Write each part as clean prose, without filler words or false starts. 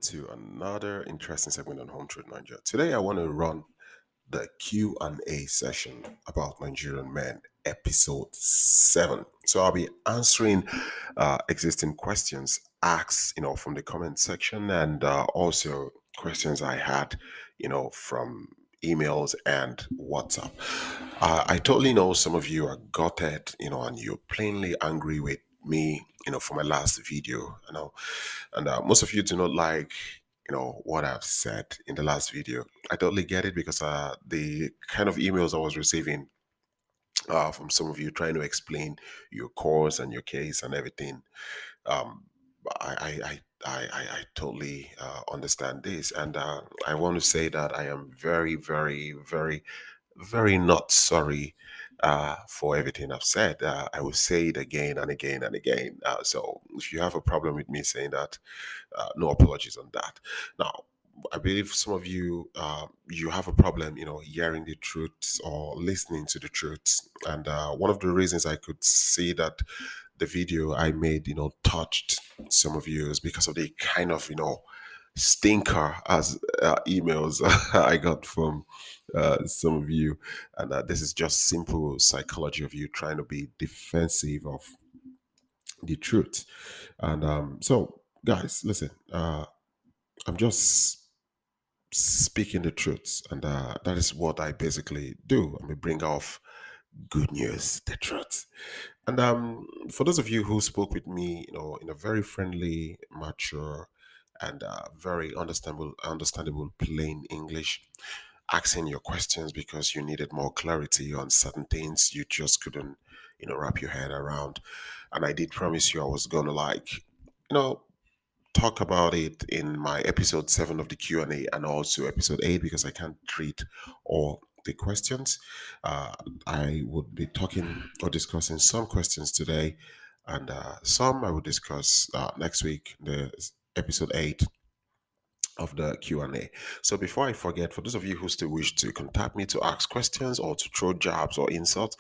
to another interesting segment on Home Truth Nigeria. Today, I want to run the Q&A session about Nigerian Men, EP7. So I'll be answering existing questions asked, from the comment section, and also questions I had, from emails and WhatsApp. I totally know some of you are gutted, and you're plainly angry with me, for my last video, and most of you do not like, what I've said in the last video. I totally get it because the kind of emails I was receiving from some of you trying to explain your course and your case and everything, um, I totally understand this, and I want to say that I am very, very, very, very not sorry for everything I've said. I will say it again and again and again. So if you have a problem with me saying that, no apologies on that. Now, I believe some of you you have a problem, hearing the truth or listening to the truth. And one of the reasons I could see that the video I made, touched some of you is because of the kind of, stinker as emails I got from some of you. And this is just simple psychology of you trying to be defensive of the truth. And so, guys, listen, I'm just speaking the truth, and that is what I basically do. I mean, bring off good news, the truth. And for those of you who spoke with me, in a very friendly, mature, and very understandable plain English, asking your questions because you needed more clarity on certain things you just couldn't, wrap your head around. And I did promise you I was gonna talk about it in my episode 7 of the Q&A and also episode 8 because I can't treat all the questions. I would be talking or discussing some questions today, and some I will discuss next week, the episode 8 of the Q&A. So before I forget, for those of you who still wish to contact me to ask questions or to throw jabs or insults,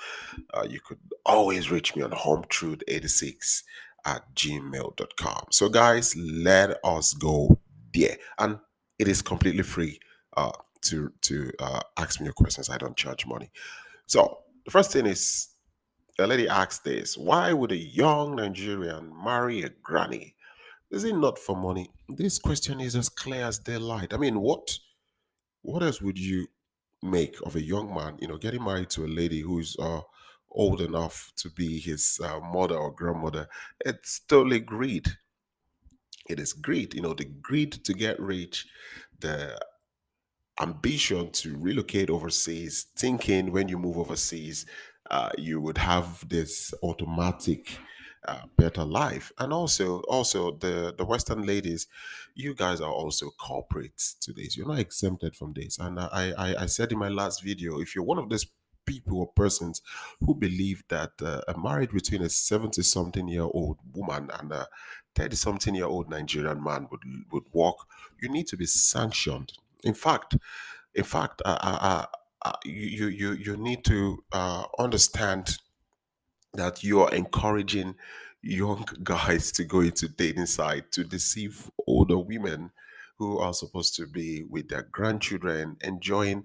you could always reach me on hometruth86 at gmail.com. So guys, let us go there. And it is completely free to ask me your questions. I don't charge money. So the first thing is, a lady asked this: why would a young Nigerian marry a granny? Is it not for money? This question is as clear as daylight. I mean, what else would you make of a young man, getting married to a lady who's old enough to be his mother or grandmother? It's totally greed. It is greed, the greed to get rich, the ambition to relocate overseas, thinking when you move overseas, you would have this automatic better life. And also the Western ladies, you guys are also culprits to this. You're not exempted from this. And I said in my last video, if you're one of these people or persons who believe that a marriage between a 70-something-year-old woman and a 30-something-year-old Nigerian man would work, you need to be sanctioned. In fact, you need to understand that you are encouraging young guys to go into dating site to deceive older women who are supposed to be with their grandchildren, enjoying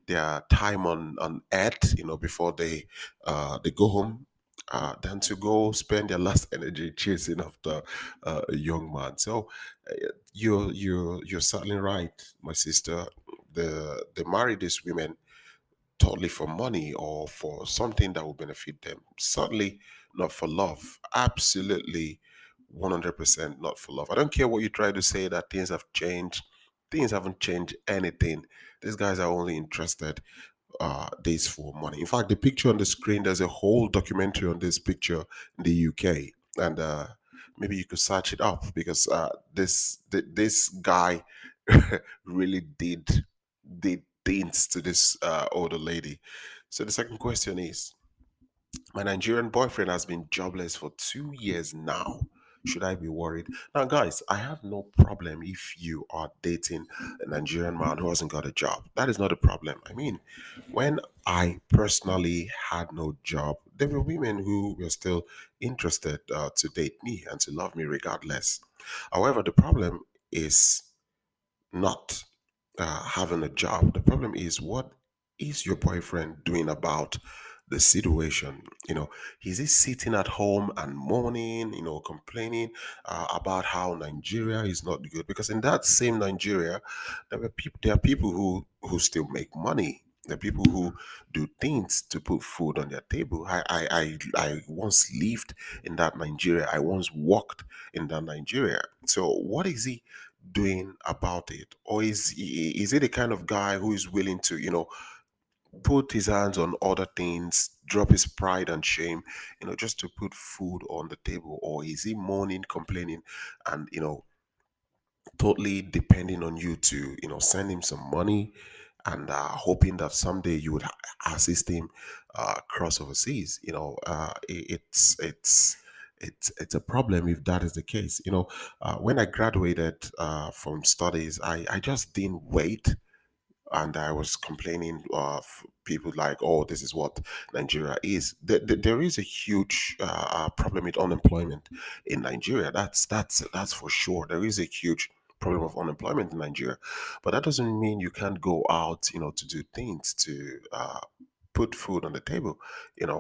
their time on earth, before they go home. Than to go spend their last energy chasing after a young man. So you're certainly right, my sister. They marry these women totally for money or for something that will benefit them. Certainly not for love. Absolutely 100% not for love. I don't care what you try to say that things have changed. Things haven't changed anything. These guys are only interested this for money. In fact, the picture on the screen, there's a whole documentary on this picture in the UK. And maybe you could search it up because this guy really did things to this older lady. So the second question is, my Nigerian boyfriend has been jobless for 2 years now. Should I be worried? Now, guys, I have no problem if you are dating a Nigerian man who hasn't got a job. That is not a problem. I mean, when I personally had no job, there were women who were still interested to date me and to love me regardless. However, the problem is not having a job. The problem is, what is your boyfriend doing about the situation? Is he sitting at home and mourning, complaining about how Nigeria is not good? Because in that same Nigeria, there are people who still make money. There are people who do things to put food on their table. I once lived in that Nigeria. I once worked in that Nigeria. So what is he doing about it? Or is he the kind of guy who is willing to, put his hands on other things, drop his pride and shame, just to put food on the table? Or is he moaning, complaining, and totally depending on you to, send him some money, and hoping that someday you would assist him cross overseas? It's a problem if that is the case. When I graduated from studies, I just didn't wait, and I was complaining of people like, oh, this is what Nigeria is. There is a huge problem with unemployment in Nigeria. That's for sure. There is a huge problem of unemployment in Nigeria, but that doesn't mean you can't go out, to do things to put food on the table.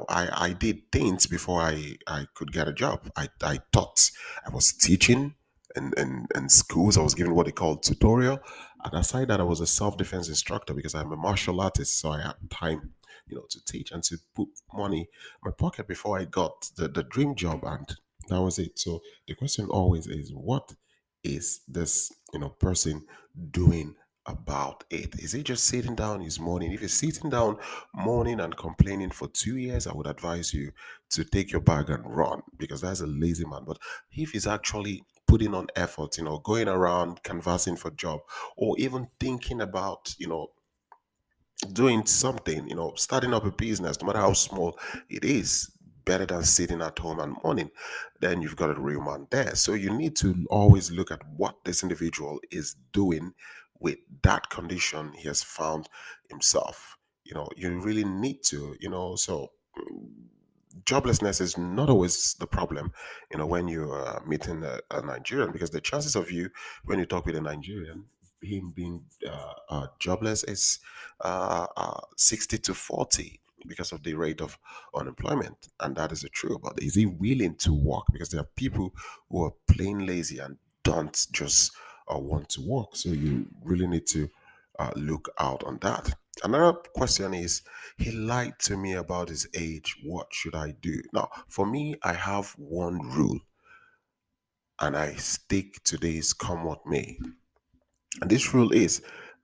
I did things before I could get a job. I taught. I was teaching in schools. I was given what they call tutorial. And aside that, I was a self-defense instructor because I'm a martial artist. So I had time, to teach and to put money in my pocket before I got the dream job. And that was it. So the question always is, what is this, person doing about it? Is he just sitting down his morning? If he's sitting down mourning and complaining for 2 years, I would advise you to take your bag and run, because that's a lazy man. But if he's actually putting on effort, going around canvassing for job, or even thinking about, doing something, starting up a business, no matter how small it is, better than sitting at home and mourning, then you've got a real man there. So you need to always look at what this individual is doing with that condition he has found himself. You really need to, so joblessness is not always the problem, when you're meeting a Nigerian, because the chances of you, when you talk with a Nigerian, him being jobless is 60 to 40 because of the rate of unemployment. And that is the truth. But is he willing to work? Because there are people who are plain lazy and don't just want to work. So you really need to look out on that. Another question is, he lied to me about his age. What should I do? Now, for me, I have one rule, and I stick to this come what may. And this rule is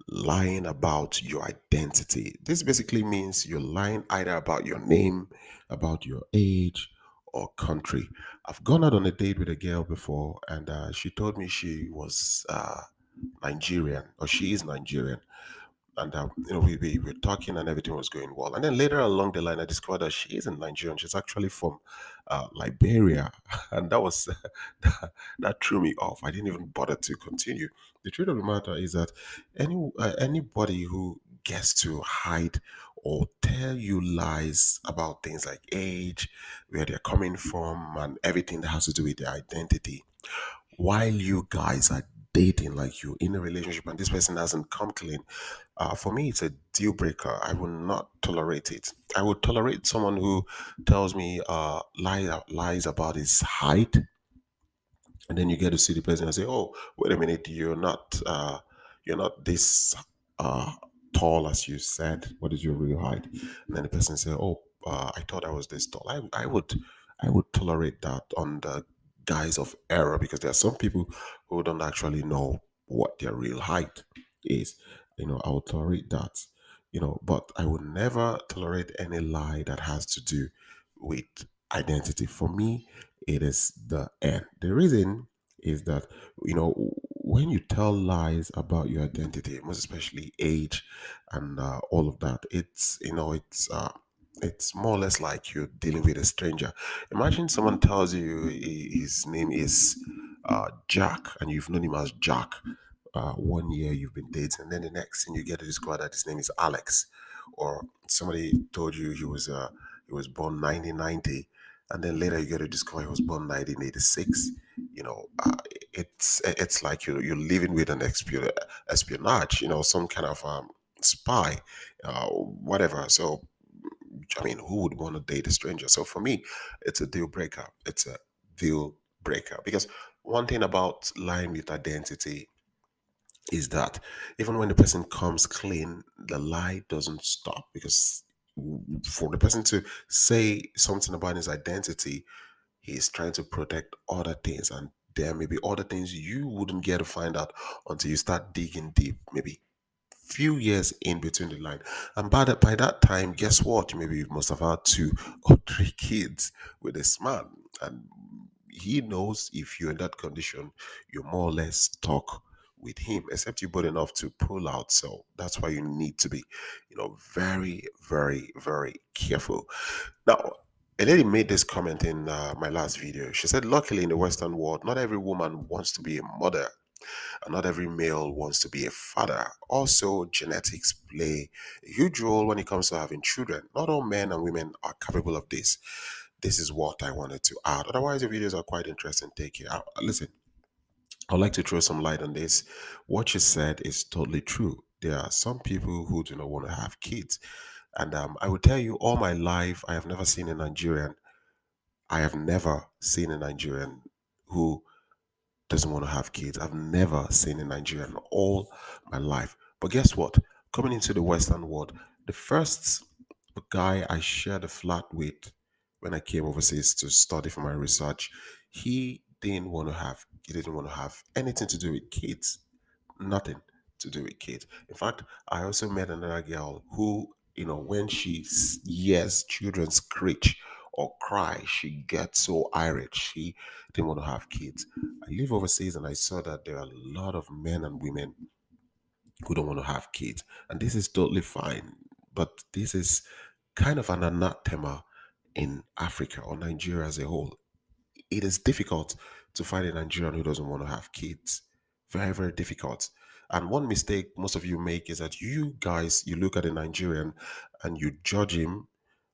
lying about your identity. This basically means you're lying either about your name, about your age, or country. I've gone out on a date with a girl before, and she told me she was Nigerian, or she is Nigerian. And we were talking and everything was going well. And then later along the line, I discovered that she isn't Nigerian. She's actually from Liberia. And that threw me off. I didn't even bother to continue. The truth of the matter is that anybody who gets to hide or tell you lies about things like age, where they're coming from, and everything that has to do with their identity, while you guys are dating, like you're in a relationship and this person hasn't come clean, for me, it's a deal breaker. I will not tolerate it. I would tolerate someone who tells me lies about his height, and then you get to see the person and say, "Oh, wait a minute, you're not this uh, tall as you said. What is your real height?" And then the person say, "Oh, I thought I was this tall." I would tolerate that on the guise of error, because there are some people who don't actually know what their real height is. I would tolerate that. But I would never tolerate any lie that has to do with identity. For me, it is the end. The reason is that, when you tell lies about your identity, most especially age and all of that, it's more or less like you're dealing with a stranger. Imagine someone tells you his name is Jack, and you've known him as Jack. 1 year you've been dating, and then the next thing you get to discover that his name is Alex, or somebody told you he was born 1990, and then later you get to discover he was born 1986. You know, uh, it's like you're living with an espionage, some kind of spy, whatever. So I mean, who would want to date a stranger? So for me, it's a deal breaker. It's a deal breaker because one thing about lying with identity is that even when the person comes clean, the lie doesn't stop because for the person to say something about his identity, he's trying to protect other things, and there may be other things you wouldn't get to find out until you start digging deep, maybe few years in between the line. And by that time, guess what? Maybe you must have had two or three kids with this man. And he knows if you're in that condition, you're more or less stuck with him, except you're bold enough to pull out. So that's why you need to be, very, very, very careful. Now, a lady made this comment in my last video. She said, luckily in the Western world, not every woman wants to be a mother and not every male wants to be a father. Also, genetics play a huge role when it comes to having children. Not all men and women are capable of this. This is what I wanted to add. Otherwise, the videos are quite interesting. Take care. Listen, I'd like to throw some light on this. What you said is totally true. There are some people who do not want to have kids. And I will tell you, all my life, I have never seen a Nigerian. I have never seen a Nigerian who doesn't want to have kids. I've never seen a Nigerian all my life. But guess what? Coming into the Western world, the first guy I shared a flat with when I came overseas to study for my research, he didn't want to have anything to do with kids. Nothing to do with kids. In fact, I also met another girl who, when she hears children screech or cry, she gets so irate. She didn't want to have kids. I live overseas and I saw that there are a lot of men and women who don't want to have kids. And this is totally fine. But this is kind of an anathema in Africa or Nigeria as a whole. It is difficult to find a Nigerian who doesn't want to have kids. Very, very difficult. And one mistake most of you make is that you guys, you look at a Nigerian and you judge him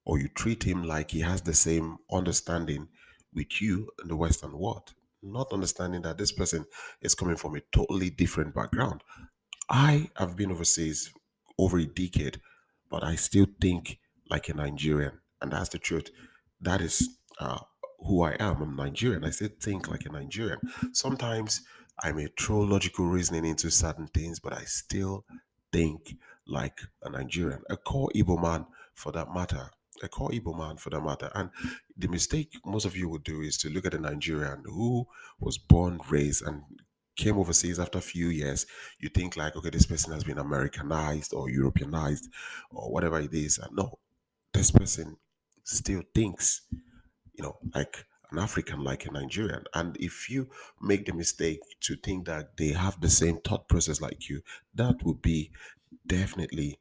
or you treat him like he has the same understanding with you in the Western world, not understanding that this person is coming from a totally different background. I have been overseas over a decade, but I still think like a Nigerian, and that's the truth. That is who I am. I'm Nigerian. I still think like a Nigerian. Sometimes I may throw logical reasoning into certain things, but I still think like a Nigerian, a core Igbo man for that matter. A core Igbo man for that matter. And the mistake most of you would do is to look at a Nigerian who was born, raised, and came overseas after a few years. You think like, okay, this person has been Americanized or Europeanized or whatever it is. And no, this person still thinks, like an African, like a Nigerian. And if you make the mistake to think that they have the same thought process like you, that would be definitely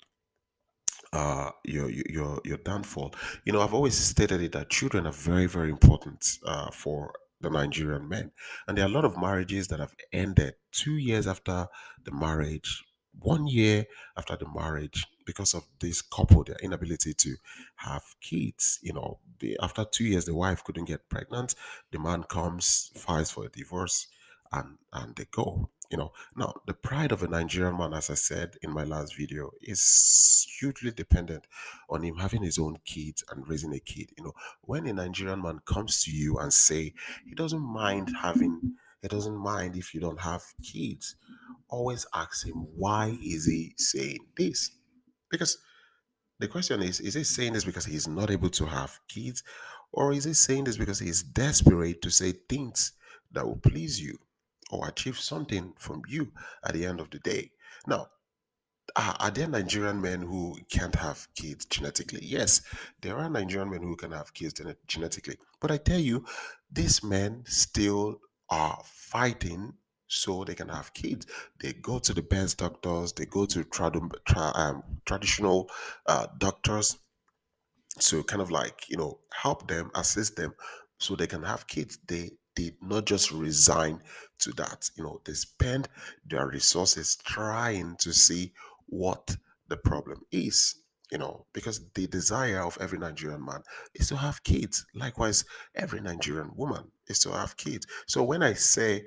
your downfall. I've always stated it that children are very, very important for the Nigerian men, and there are a lot of marriages that have ended 2 years after the marriage, 1 year after the marriage, because of this couple, their inability to have kids. After 2 years, the wife couldn't get pregnant. The man comes, files for a divorce, and they go. Now, the pride of a Nigerian man, as I said in my last video, is hugely dependent on him having his own kids and raising a kid. When a Nigerian man comes to you and say he doesn't mind if you don't have kids, always ask him, why is he saying this? Because the question is he saying this because he's not able to have kids, or is he saying this because he's desperate to say things that will please you or achieve something from you at the end of the day? Now, are there Nigerian men who can't have kids genetically? Yes, there are Nigerian men who can have kids genetically. But I tell you, these men still are fighting so they can have kids. They go to the best doctors, they go to traditional doctors to kind of like help them, assist them so they can have kids. They did not just resign to that. They spend their resources trying to see what the problem is. Because the desire of every Nigerian man is to have kids. Likewise, every Nigerian woman is to have kids. So when I say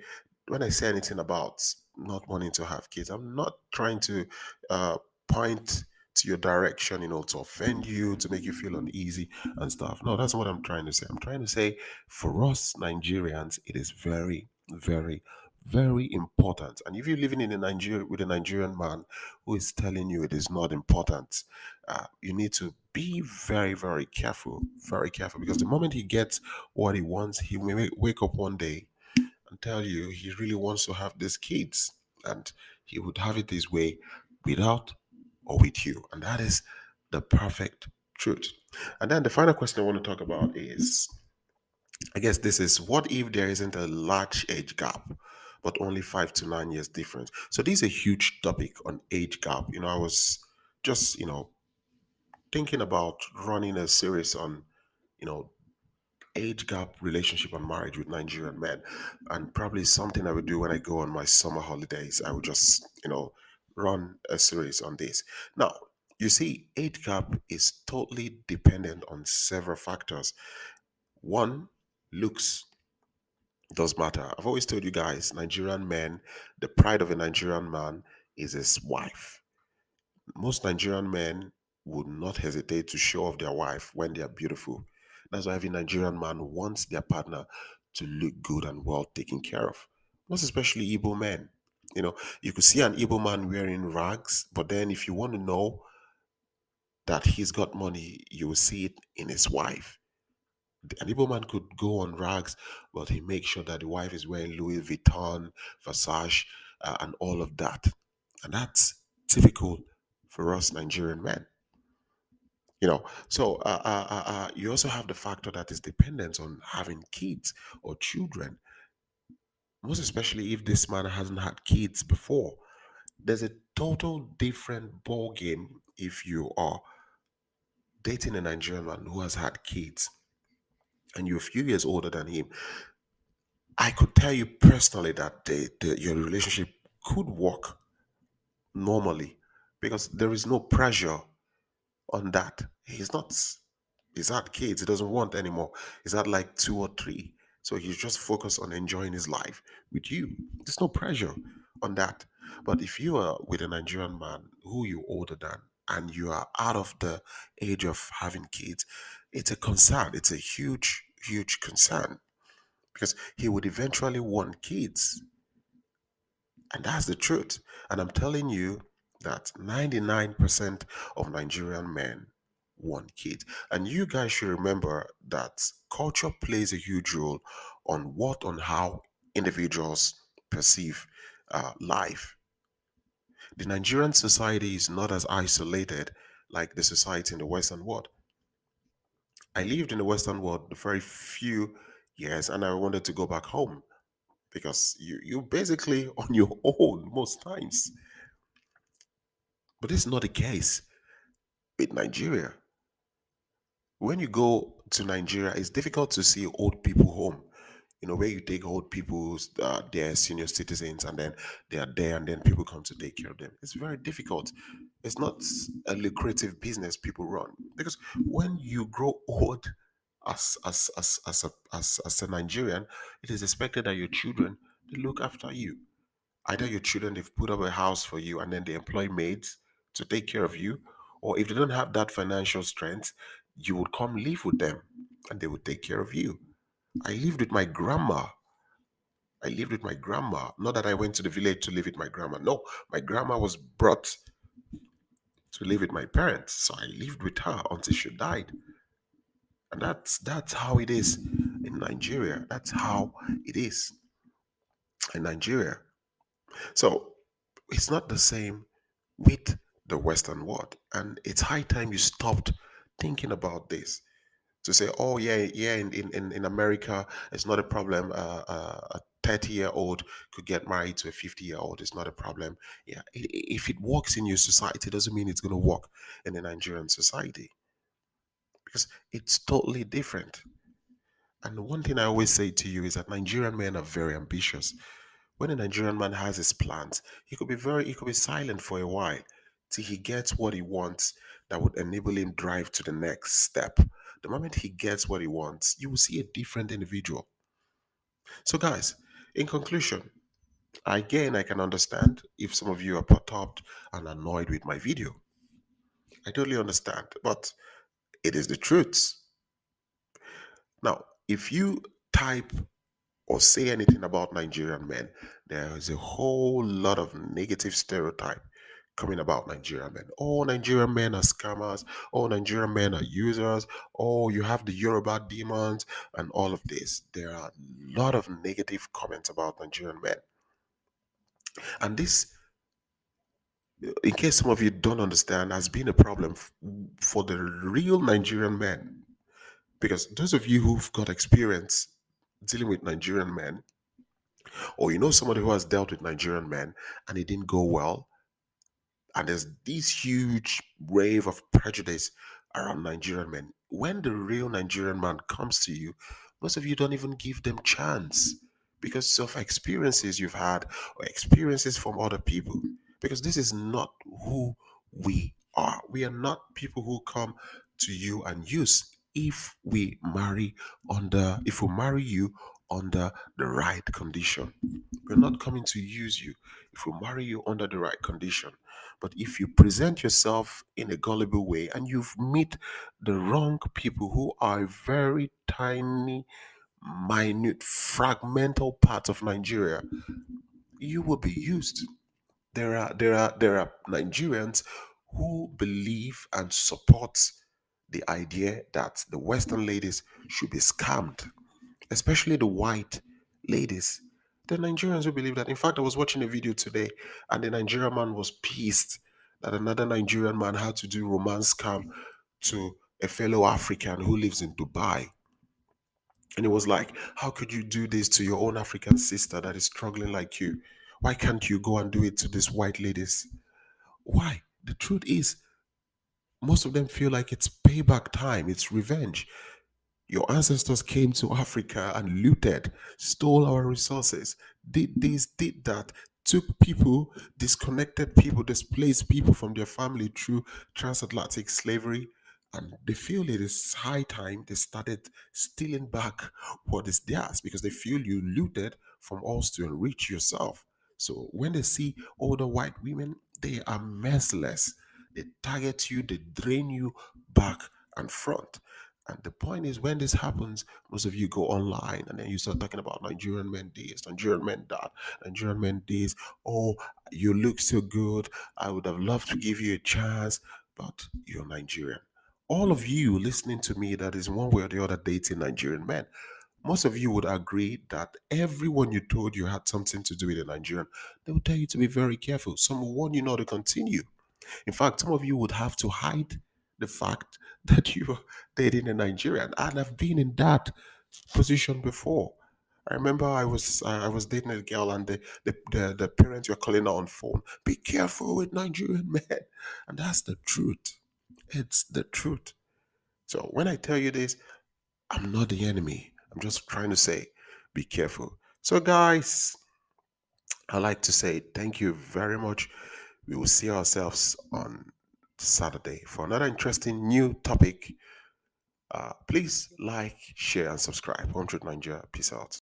when I say anything about not wanting to have kids, I'm not trying to uh, point to your direction, to offend you, to make you feel uneasy and stuff. No, that's what I'm trying to say. I'm trying to say for us Nigerians, it is very, very, very important. And if you're living in a Nigeria with a Nigerian man who is telling you it is not important, you need to be very, very careful, because the moment he gets what he wants, he may wake up one day and tell you he really wants to have these kids, and he would have it his way without or with you. And that is the perfect truth. And then the final question I want to talk about is, I guess this is, what if there isn't a large age gap, but only 5 to 9 years difference? So this is a huge topic on age gap. I was just, thinking about running a series on, you know, age gap relationship and marriage with Nigerian men. And probably something I would do when I go on my summer holidays. I would just, run a series on this. Now, you see, age gap is totally dependent on several factors. One, looks does matter. I've always told you guys, Nigerian men, the pride of a Nigerian man is his wife. Most Nigerian men would not hesitate to show off their wife when they are beautiful. That's why every Nigerian man wants their partner to look good and well taken care of. Most especially Igbo men. You could see an Igbo man wearing rags, but then if you want to know that he's got money, you will see it in his wife. An Igbo man could go on rags, but he makes sure that the wife is wearing Louis Vuitton, Versace, and all of that. And that's typical for us Nigerian men. So you also have the factor that is dependent on having kids or children, most especially if this man hasn't had kids before. There's a total different ball game if you are dating a Nigerian man who has had kids and you're a few years older than him. I could tell you personally that your relationship could work normally, because there is no pressure on that. He's had kids, he doesn't want anymore. He's had like two or three. So he's just focused on enjoying his life with you. There's no pressure on that. But if you are with a Nigerian man who you older than, and you are out of the age of having kids, it's a concern. It's a huge, huge concern, because he would eventually want kids. And that's the truth. And I'm telling you that 99% of Nigerian men want kids. And you guys should remember that culture plays a huge role on how individuals perceive life. The Nigerian society is not as isolated like the society in the Western world. I lived in the Western world a very few years, and I wanted to go back home, because you basically on your own most times. But this is not the case with Nigeria. When you go to Nigeria, it's difficult to see old people home. Where you take old people, they're senior citizens, and then they are there, and then people come to take care of them. It's very difficult. It's not a lucrative business people run, because when you grow old as a Nigerian, it is expected that your children, they look after you. Either your children, they've put up a house for you and then they employ maids to take care of you, or if they don't have that financial strength, you would come live with them and they would take care of you. I lived with my grandma. I lived with my grandma. Not that I went to the village to live with my grandma. No, my grandma was brought to live with my parents. So I lived with her until she died. And that's how it is in Nigeria. That's how it is in Nigeria. So it's not the same with the Western world. And it's high time you stopped thinking about this, to say, oh, yeah, yeah, in America, it's not a problem. A 30-year-old could get married to a 50-year-old. It's not a problem. Yeah, if it works in your society, doesn't mean it's going to work in the Nigerian society, because it's totally different. And one thing I always say to you is that Nigerian men are very ambitious. When a Nigerian man has his plans, he could be silent for a while till he gets what he wants that would enable him drive to the next step. The moment he gets what he wants, you will see a different individual. So guys, in conclusion, Again, I can understand if some of you are perturbed and annoyed with my video. I totally understand, but it is the truth. Now, if you type or say anything about Nigerian men, there is a whole lot of negative stereotype coming about Nigerian men. Oh, Nigerian men are scammers. Oh, Nigerian men are users. Oh, you have the Yoruba demons and all of this. There are a lot of negative comments about Nigerian men. And this, in case some of you don't understand, has been a problem for the real Nigerian men. Because those of you who've got experience dealing with Nigerian men, or you know somebody who has dealt with Nigerian men and it didn't go well, and there's this huge wave of prejudice around Nigerian men. When the real Nigerian man comes to you, most of you don't even give them chance because of experiences you've had or experiences from other people. Because this is not who we are. We are not people who come to you and use. If we marry you under the right condition, we're not coming to use you if we marry you under the right condition. But if you present yourself in a gullible way and you've met the wrong people who are very tiny, minute, fragmental part of Nigeria, you will be used. There are Nigerians who believe and support the idea that the Western ladies should be scammed, especially the white ladies. The Nigerians who believe that. In fact, I was watching a video today, and the Nigerian man was pissed that another Nigerian man had to do romance scam to a fellow African who lives in Dubai. And it was like, how could you do this to your own African sister that is struggling like you? Why can't you go and do it to these white ladies? Why? The truth is, most of them feel like it's payback time, it's revenge. Your ancestors came to Africa and looted, stole our resources, did this, did that, took people, disconnected people, displaced people from their family through transatlantic slavery. And they feel it is high time they started stealing back what is theirs because they feel you looted from us to enrich yourself. So when they see older white women, they are merciless. They target you, they drain you back and front. And the point is, when this happens, most of you go online and then you start talking about Nigerian men this, Nigerian men that, Nigerian men this. Oh, you look so good. I would have loved to give you a chance, but you're Nigerian. All of you listening to me that is one way or the other dating Nigerian men, most of you would agree that everyone you told you had something to do with a Nigerian, they would tell you to be very careful. Some will warn you not to continue. In fact, some of you would have to hide the fact that you are dating a Nigerian, and I've been in that position before. I remember I was dating a girl, and the parents were calling her on phone. Be careful with Nigerian men, and that's the truth. It's the truth. So when I tell you this, I'm not the enemy. I'm just trying to say, be careful. So guys, I like to say thank you very much. We will see ourselves on Saturday for another interesting new topic. Please like, share, and subscribe. 100 Nigeria. Peace out.